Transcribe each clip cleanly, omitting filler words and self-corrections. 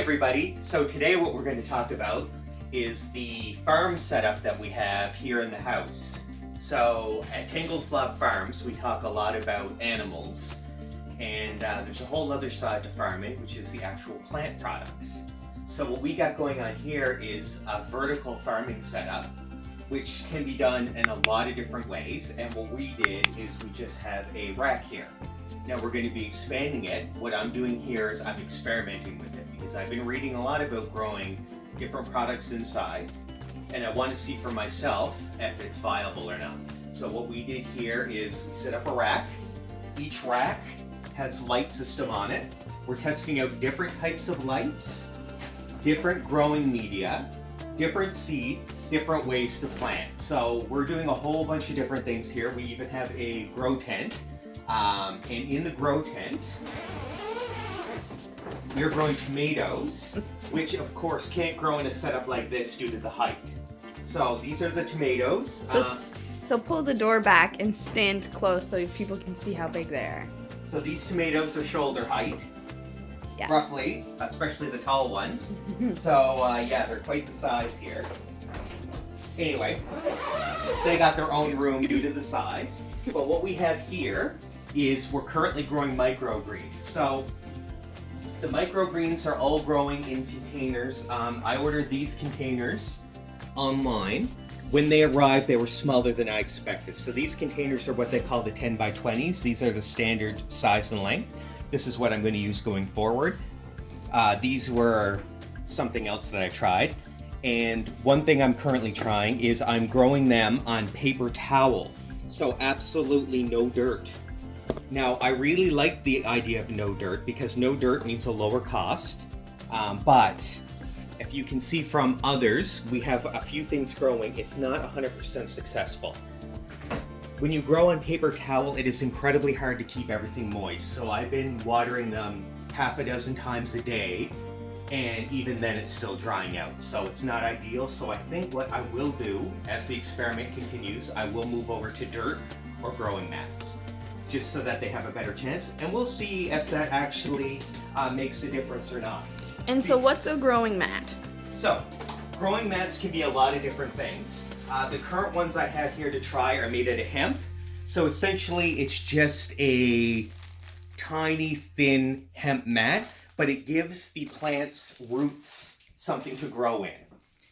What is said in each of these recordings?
everybody. So today what we're going to talk about is the farm setup that we have here in the house. So at Tangled Flock Farms we talk a lot about animals, and there's a whole other side to farming, which is the actual plant products. So what we got going on here is a vertical farming setup, which can be done in a lot of different ways. And what we did is we just have a rack here. Now we're going to be expanding it. What I'm doing here is I'm experimenting with it because I've been reading a lot about growing different products inside, and I want to see for myself if it's viable or not. So what we did here is we set up a rack. Each rack has light system on it. We're testing out different types of lights, different growing media, different seeds, different ways to plant. So we're doing a whole bunch of different things here. We even have a grow tent. And in the grow tent, we're growing tomatoes, which of course can't grow in a setup like this due to the height. So these are the tomatoes. So pull the door back and stand close so people can see how big they are. So these tomatoes are shoulder height, Yeah. roughly, especially the tall ones. So yeah, they're quite the size here. Anyway, they got their own room due to the size. But what we have here is we're currently growing microgreens. So the microgreens are all growing in containers. I ordered these containers online. When they arrived, they were smaller than I expected. So these containers are what they call the 10 by 20s. These are the standard size and length. This is what I'm going to use going forward. These were something else that I tried. And one thing I'm currently trying is I'm growing them on paper towel. So absolutely no dirt. Now, I really like the idea of no dirt because no dirt means a lower cost. But if you can see from others, we have a few things growing. It's not 100% successful. When you grow on paper towel, it is incredibly hard to keep everything moist. So I've been watering them half a dozen times a day, and even then it's still drying out. So it's not ideal. So I think what I will do as the experiment continues, I will move over to dirt or growing mats, just so that they have a better chance. And we'll see if that actually makes a difference or not. And so what's a growing mat? So, growing mats can be a lot of different things. The current ones I have here to try are made out of hemp. So essentially it's just a tiny thin hemp mat, but it gives the plant's roots something to grow in.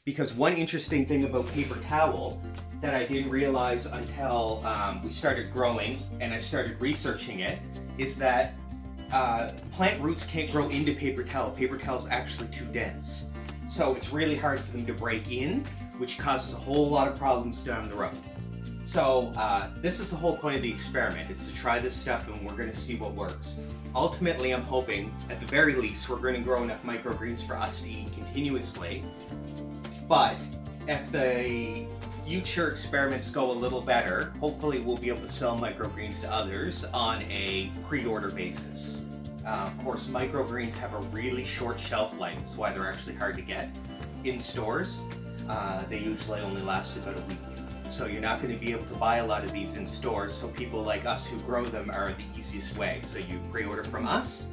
Because one interesting thing about paper towel that I didn't realize until we started growing and I started researching it is that plant roots can't grow into paper towel. Paper towel is actually too dense. So it's really hard for them to break in, which causes a whole lot of problems down the road. So this is the whole point of the experiment. It's to try this stuff and we're going to see what works. Ultimately, I'm hoping, at the very least, we're going to grow enough microgreens for us to eat continuously. But if the future experiments go a little better, hopefully we'll be able to sell microgreens to others on a pre-order basis. Of course, microgreens have a really short shelf life. That's why they're actually hard to get in stores. They usually only last about a week. So you're not going to be able to buy a lot of these in stores. So people like us who grow them are the easiest way. So you pre-order from us.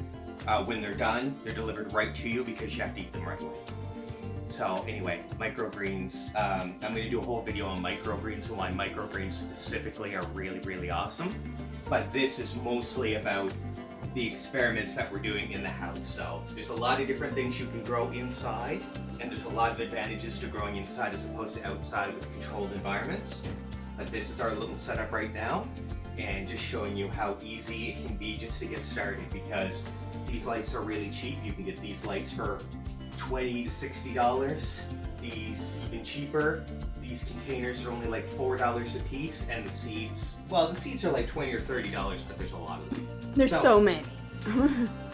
When they're done, they're delivered right to you because you have to eat them right away. So anyway, microgreens, I'm going to do a whole video on microgreens and why microgreens specifically are really, really awesome. But this is mostly about the experiments that we're doing in the house. So there's a lot of different things you can grow inside, and there's a lot of advantages to growing inside as opposed to outside with controlled environments. But this is our little setup right now, and just showing you how easy it can be just to get started, because these lights are really cheap. You can get these lights for $20 to $60. These even cheaper. These containers are only like $4 a piece, and the seeds are like $20 or $30, but there's a lot of them. There's so many.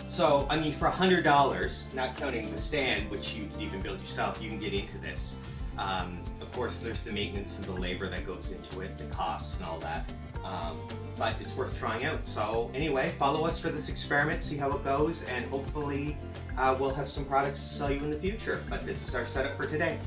So, I mean, for $100, not counting the stand, which you can build yourself, you can get into this. Of course, there's the maintenance and the labor that goes into it, the costs and all that. But it's worth trying out. So anyway, follow us for this experiment, see how it goes, and hopefully we'll have some products to sell you in the future. But this is our setup for today.